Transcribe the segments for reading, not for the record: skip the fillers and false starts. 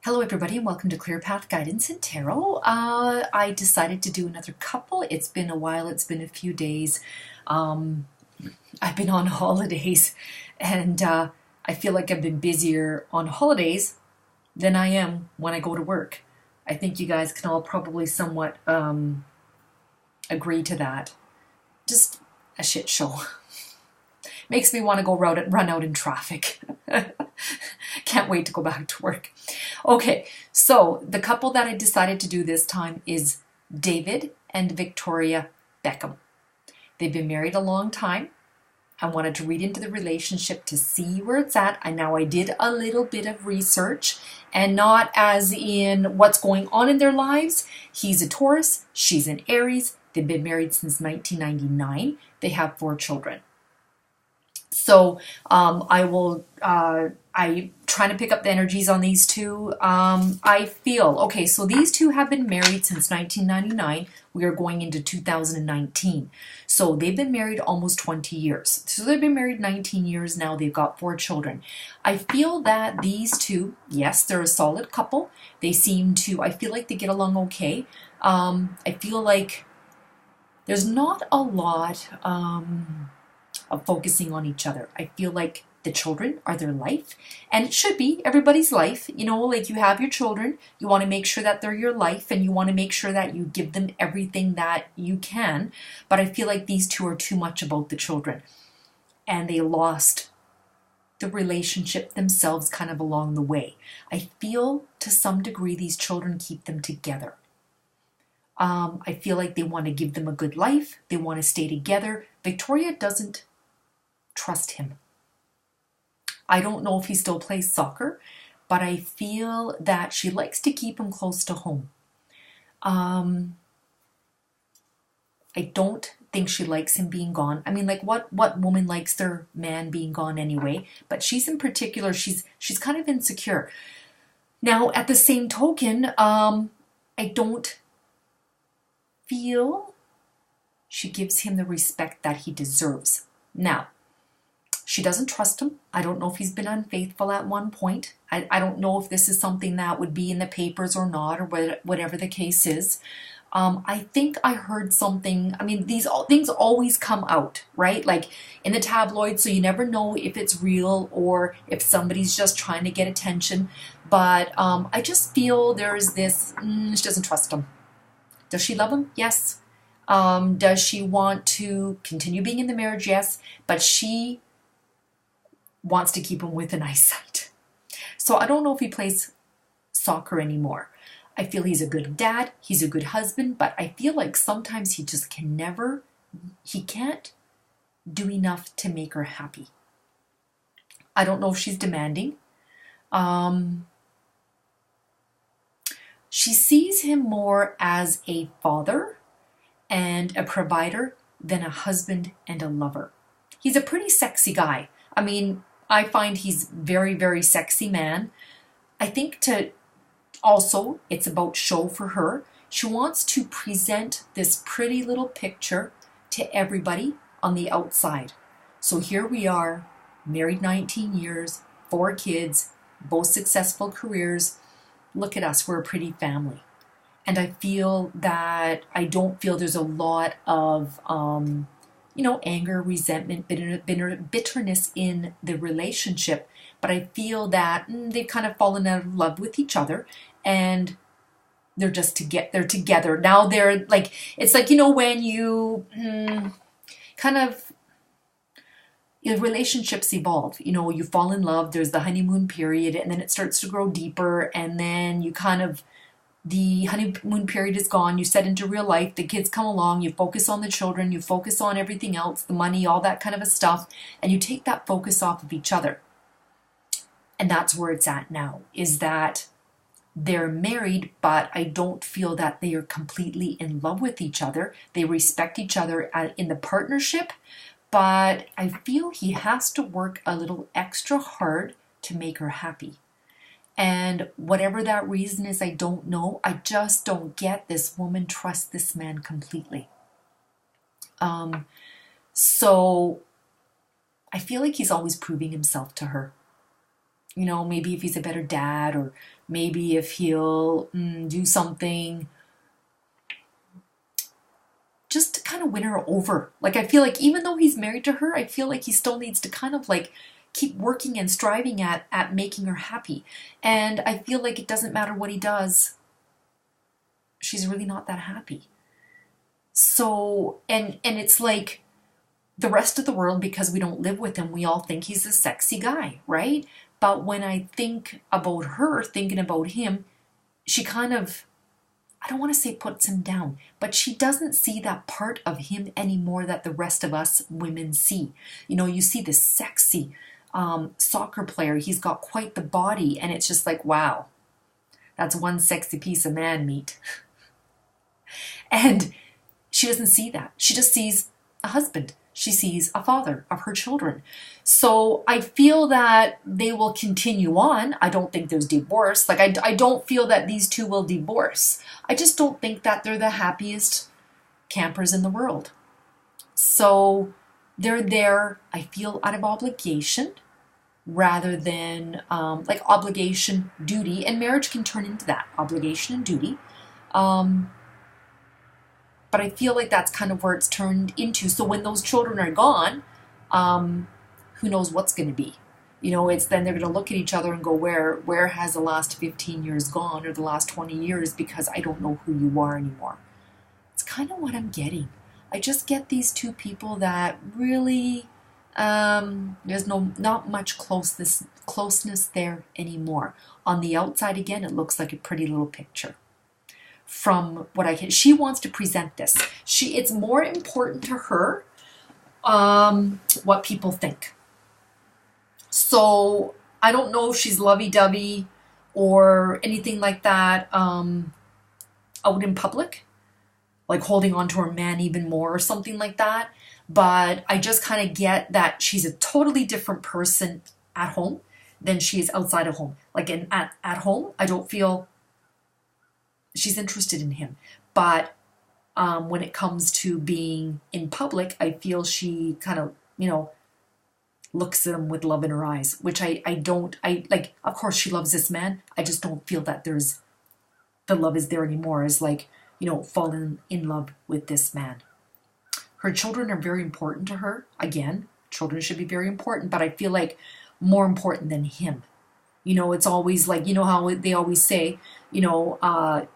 Hello everybody and welcome to Clear Path Guidance and Tarot. I decided to do another couple. It's been a while, it's been a few days. I've been on holidays and I feel like I've been busier on holidays than I am when I go to work. I think you guys can all probably somewhat agree to that. Just a shit show. Makes me want to go run out in traffic. Can't wait to go back to work. Okay, so the couple that I decided to do this time is David and Victoria Beckham. They've been married a long time. I wanted to read into the relationship to see where it's at. And now I did a little bit of research, and not as in what's going on in their lives. He's a Taurus, she's an Aries. They've been married since 1999. They have 4 children. So I'm trying to pick up the energies on these two. I feel, okay, so these two have been married since 1999. We are going into 2019. So they've been married almost 20 years. So they've been married 19 years now. They've got 4 children. I feel that these two, yes, they're a solid couple. They seem to, I feel like they get along okay. I feel like there's not a lot of focusing on each other. I feel like the children are their life, and it should be everybody's life. You know, like you have your children, you want to make sure that they're your life, and you want to make sure that you give them everything that you can. But I feel like these two are too much about the children, and they lost the relationship themselves kind of along the way. I feel to some degree these children keep them together. I feel like they want to give them a good life. They want to stay together. Victoria doesn't trust him. I don't know if he still plays soccer, but I feel that she likes to keep him close to home. I don't think she likes him being gone. I mean, like what woman likes their man being gone anyway? But she's in particular, she's kind of insecure. Now, at the same token, I don't feel she gives him the respect that he deserves. Now, she doesn't trust him. I don't know if he's been unfaithful at one point. I don't know if this is something that would be in the papers or not, or whatever the case is. I think I heard something. I mean, these things always come out, right? Like in the tabloids, so you never know if it's real or if somebody's just trying to get attention. But I just feel there's this, she doesn't trust him. Does she love him? Yes. Does she want to continue being in the marriage? Yes. But she wants to keep him within eyesight. So I don't know if he plays soccer anymore. I feel he's a good dad. He's a good husband. But I feel like sometimes he just he can't do enough to make her happy. I don't know if she's demanding. She sees him more as a father and a provider than a husband and a lover. He's a pretty sexy guy. I mean, I find he's very, very sexy man. I think it's about show for her. She wants to present this pretty little picture to everybody on the outside. So here we are, married 19 years, 4 kids, both successful careers. Look at us, we're a pretty family. And I feel that I don't feel there's a lot of, anger, resentment, bitterness in the relationship. But I feel that they've kind of fallen out of love with each other, and they're they're together. Now they're like, it's like, when you kind of, the relationships evolve. You fall in love, there's the honeymoon period, and then it starts to grow deeper, and then the honeymoon period is gone, you set into real life, the kids come along, you focus on the children, you focus on everything else, the money, all that kind of a stuff, and you take that focus off of each other. And that's where it's at now, is that they're married, but I don't feel that they are completely in love with each other. They respect each other in the partnership, but I feel he has to work a little extra hard to make her happy. And whatever that reason is, I don't know. I just don't get this woman trusts this man completely. So I feel like he's always proving himself to her. Maybe if he's a better dad or maybe if he'll do something just to kind of win her over. Like, I feel like even though he's married to her, I feel like he still needs to kind of like keep working and striving at making her happy. And I feel like it doesn't matter what he does, she's really not that happy. So, and it's like the rest of the world, because we don't live with him, we all think he's a sexy guy, right? But when I think about her thinking about him, she kind of, I don't want to say puts him down, but she doesn't see that part of him anymore that the rest of us women see. You know, you see this sexy soccer player, he's got quite the body, and it's just like, wow, that's one sexy piece of man meat. And she doesn't see that. She just sees a husband. She sees a father of her children. So I feel that they will continue on. I don't think there's divorce. Like, I don't feel that these two will divorce. I just don't think that they're the happiest campers in the world. So they're there, I feel, out of obligation rather than like obligation, duty. And marriage can turn into that, obligation and duty. But I feel like that's kind of where it's turned into. So when those children are gone, who knows what's going to be? You know, it's then they're going to look at each other and go, where has the last 15 years gone, or the last 20 years, because I don't know who you are anymore. It's kind of what I'm getting. I just get these two people that really, there's not much closeness there anymore. On the outside, again, it looks like a pretty little picture. From what I can, she wants to present this. It's more important to her what people think. So I don't know if she's lovey-dovey or anything like that out in public, like holding on to her man even more or something like that. But I just kind of get that she's a totally different person at home than she is outside of home. Like at home, I don't feel she's interested in him. But when it comes to being in public, I feel she kind of, you know, looks at him with love in her eyes, which I like, of course she loves this man. I just don't feel that the love is there anymore, as like, you know, falling in love with this man. Her children are very important to her. Again, children should be very important, but I feel like more important than him. You know, it's always like, you know how they always say, you know,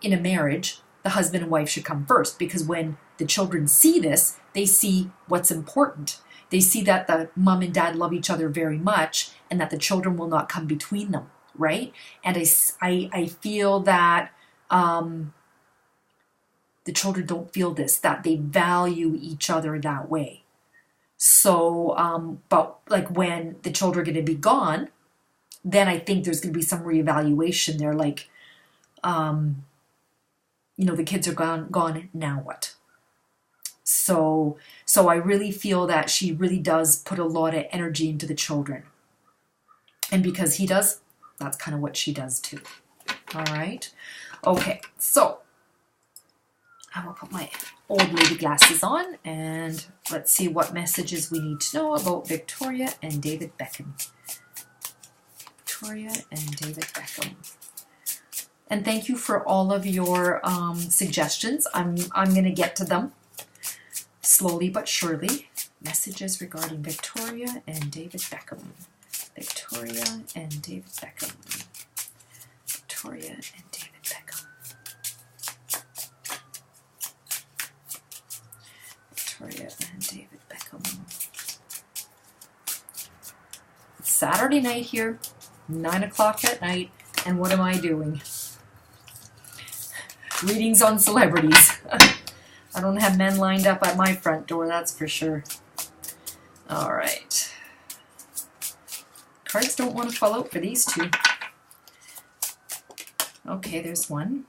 in a marriage, the husband and wife should come first, because when the children see this, they see what's important. They see that the mom and dad love each other very much, and that the children will not come between them, right? And I feel that the children don't feel this, that they value each other that way. So, but like when the children are going to be gone, then I think there's going to be some reevaluation there. Like, you know, the kids are gone, now what? So I really feel that she really does put a lot of energy into the children. And because he does, that's kind of what she does too. All right. Okay. So I will put my old lady glasses on, and let's see what messages we need to know about Victoria and David Beckham. Victoria and David Beckham. And thank you for all of your suggestions. I'm going to get to them slowly but surely. Messages regarding Victoria and David Beckham. Victoria and David Beckham. Victoria and David Beckham. Victoria and David Beckham. It's Saturday night here, 9 o'clock at night, and what am I doing? Readings on celebrities. I don't have men lined up at my front door, that's for sure. All right. Cards don't want to fall out for these two. Okay, there's one.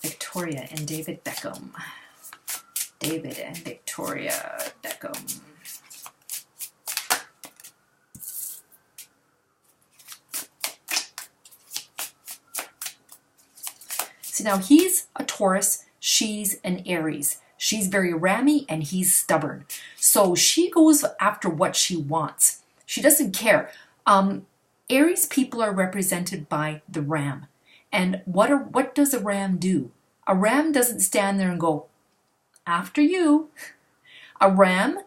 Victoria and David Beckham. David and Victoria Beckham. So now he's a Taurus, she's an Aries. She's very rammy and he's stubborn. So she goes after what she wants. She doesn't care. Aries people are represented by the ram. And what does a ram do? A ram doesn't stand there and go, after you. A ram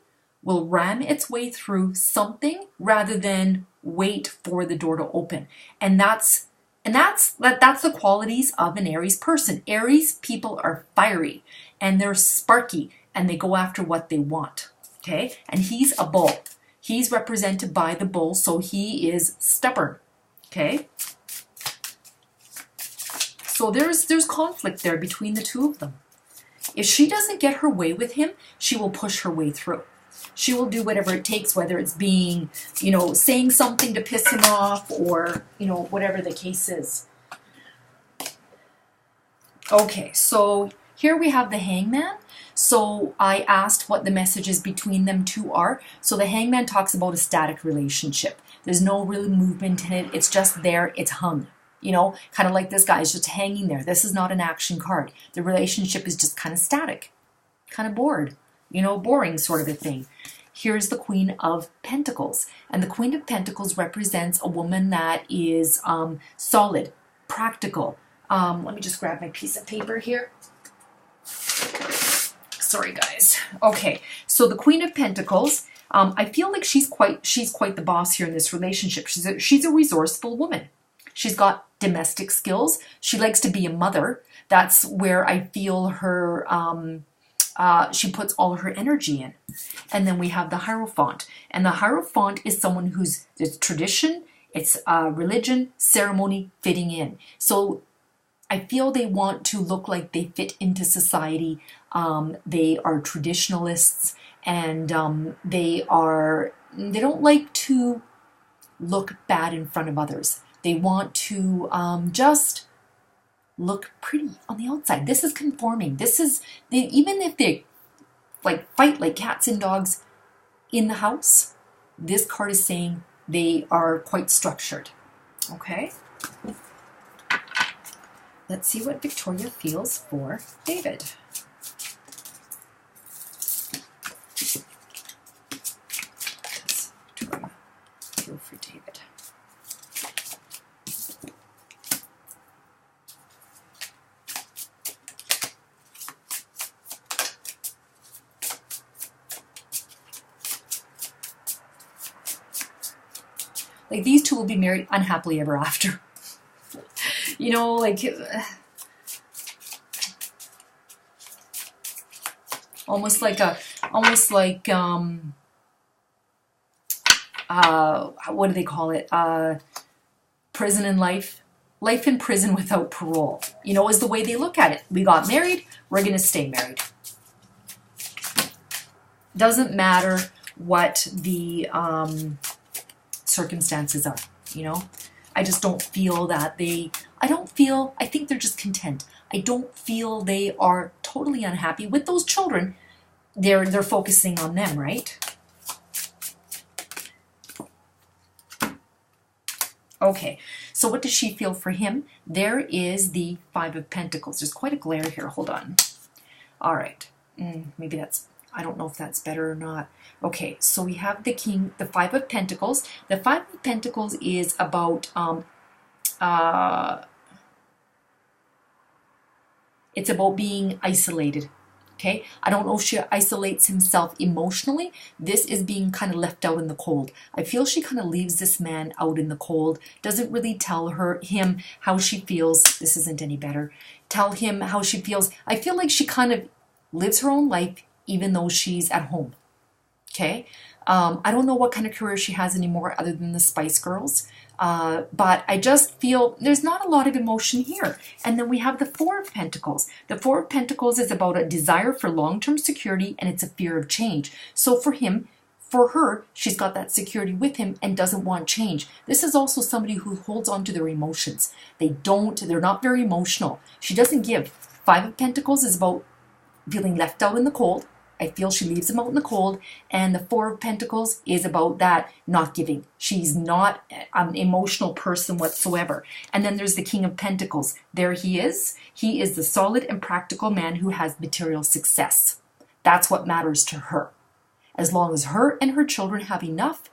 will ram its way through something rather than wait for the door to open. And that's the qualities of an Aries person. Aries people are fiery and they're sparky and they go after what they want. Okay? And he's a bull. He's represented by the bull, so he is stubborn. Okay? So there's conflict there between the two of them. If she doesn't get her way with him, she will push her way through. She will do whatever it takes, whether it's being, saying something to piss him off or, whatever the case is. Okay, so here we have the hangman. So I asked what the messages between them two are. So the hangman talks about a static relationship. There's no real movement in it. It's just there. It's hung. Kind of like this guy is just hanging there. This is not an action card. The relationship is just kind of static, kind of bored, boring sort of a thing. Here's the Queen of Pentacles. And the Queen of Pentacles represents a woman that is solid, practical. Let me just grab my piece of paper here. Sorry, guys. Okay, so the Queen of Pentacles, I feel like she's quite the boss here in this relationship. She's a resourceful woman. She's got domestic skills. She likes to be a mother. That's where I feel her, she puts all her energy in. And then we have the Hierophant. And the Hierophant is someone it's tradition, it's religion, ceremony, fitting in. So I feel they want to look like they fit into society. They are traditionalists and they don't like to look bad in front of others. They want to just look pretty on the outside. This is conforming. Even if they fight like cats and dogs in the house, this card is saying they are quite structured. Okay? Let's see what Victoria feels for David. Victoria feel for David. Like, these two will be married unhappily ever after. Almost like what do they call it? Prison in life. Life in prison without parole, is the way they look at it. We got married, we're going to stay married. Doesn't matter what the circumstances are, I just don't feel that I think they're just content. I don't feel they are totally unhappy with those children. They're focusing on them, right? Okay, so what does she feel for him? There is the Five of Pentacles. There's quite a glare here. Hold on. All right. Maybe I don't know if that's better or not. Okay, so we have the Five of Pentacles. The Five of Pentacles is about, it's about being isolated. Okay, I don't know if she isolates himself emotionally. This is being kind of left out in the cold. I feel she kind of leaves this man out in the cold, doesn't really tell him how she feels. This isn't any better. Tell him how she feels. I feel like she kind of lives her own life even though she's at home. Okay, I don't know what kind of career she has anymore other than the Spice Girls. But I just feel there's not a lot of emotion here. And then we have the Four of Pentacles. The Four of Pentacles is about a desire for long-term security, and it's a fear of change. So for her, she's got that security with him and doesn't want change. This is also somebody who holds on to their emotions. They're not very emotional. She doesn't give. Five of Pentacles is about feeling left out in the cold. I feel she leaves him out in the cold. And the Four of Pentacles is about that not giving. She's not an emotional person whatsoever. And then there's the King of Pentacles. There he is. He is the solid and practical man who has material success. That's what matters to her. As long as her and her children have enough,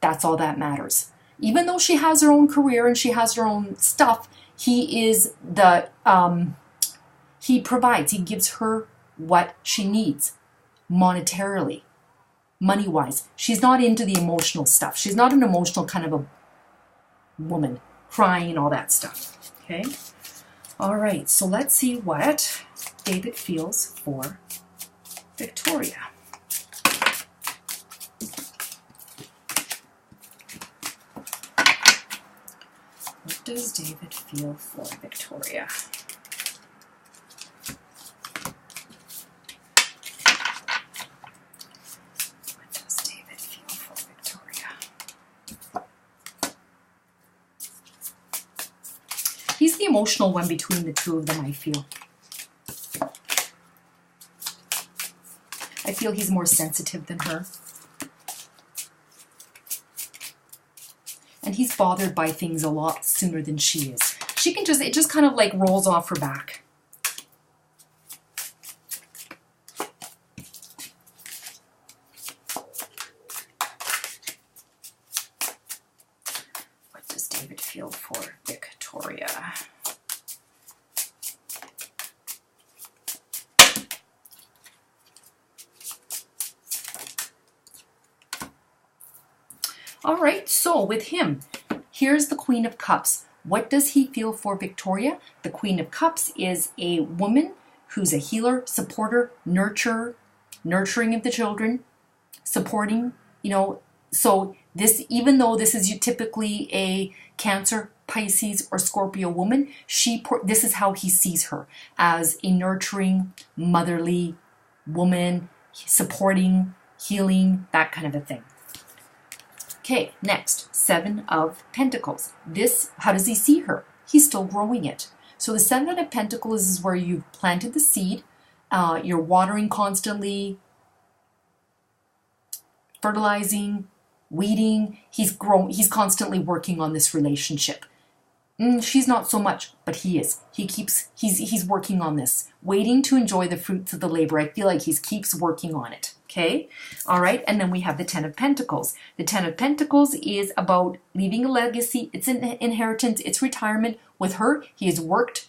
That's all that matters. Even though she has her own career and she has her own stuff, he is the, he provides, he gives her what she needs monetarily, money-wise. She's not into the emotional stuff. She's not an emotional kind of a woman, crying and all that stuff. Okay? All right, so let's see what David feels for Victoria. What does David feel for Victoria? What does David feel for Victoria? He's the emotional one between the two of them, I feel. I feel he's more sensitive than her. And he's bothered by things a lot sooner than she is. She can just, it just kind of like rolls off her back. What does David feel for Victoria? All right, so with him, here's the Queen of Cups. What does he feel for Victoria? The Queen of Cups is a woman who's a healer, supporter, nurturer, nurturing of the children, supporting, you know. So this, even though this is typically a Cancer, Pisces, or Scorpio woman, this is how he sees her, as a nurturing, motherly woman, supporting, healing, that kind of a thing. Okay, next, Seven of Pentacles. This, how does he see her? He's still growing it. So the Seven of Pentacles is where you've planted the seed, you're watering constantly, fertilizing, weeding. He's constantly working on this relationship. She's not so much, but he is. He's working on this, waiting to enjoy the fruits of the labor. I feel like he keeps working on it. Okay, all right, and then we have the Ten of Pentacles. The Ten of Pentacles is about leaving a legacy. It's an inheritance. It's retirement. With her, he has worked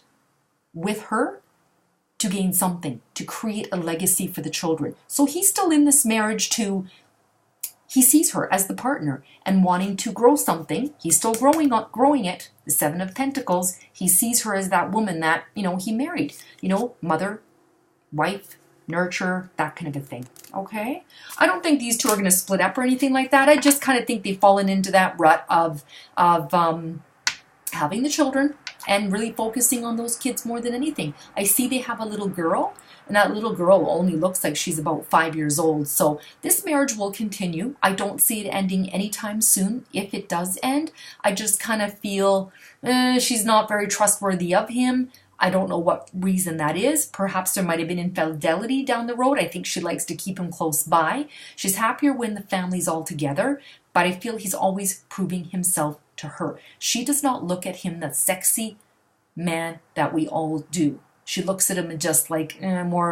with her to gain something, to create a legacy for the children. So he's still in this marriage he sees her as the partner and wanting to grow something. He's still growing it. The Seven of Pentacles, he sees her as that woman that, you know, he married. You know, mother, wife, nurture, that kind of a thing. Okay? I don't think these two are going to split up or anything like that. I just kind of think they've fallen into that rut of having the children and really focusing on those kids more than anything. I see they have a little girl, and that little girl only looks like she's about 5 years old. So this marriage will continue. I don't see it ending anytime soon. If it does end, I just kind of feel she's not very trustworthy of him. I don't know what reason that is. Perhaps there might have been infidelity down the road. I think she likes to keep him close by. She's happier when the family's all together, but I feel he's always proving himself to her. She does not look at him, that sexy man that we all do. She looks at him just like more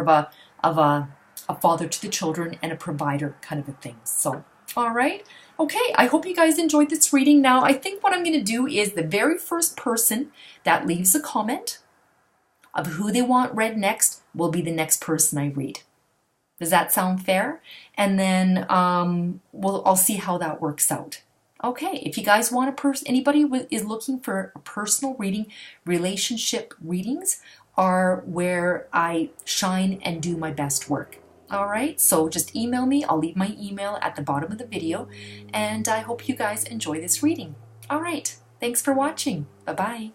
of a father to the children and a provider kind of a thing. So, all right. Okay, I hope you guys enjoyed this reading. Now, I think what I'm going to do is the very first person that leaves a comment of who they want read next will be the next person I read. Does that sound fair? And then I'll see how that works out. Okay, if you guys want anybody is looking for a personal reading, relationship readings are where I shine and do my best work. All right, so just email me. I'll leave my email at the bottom of the video, and I hope you guys enjoy this reading. All right, thanks for watching. Bye-bye.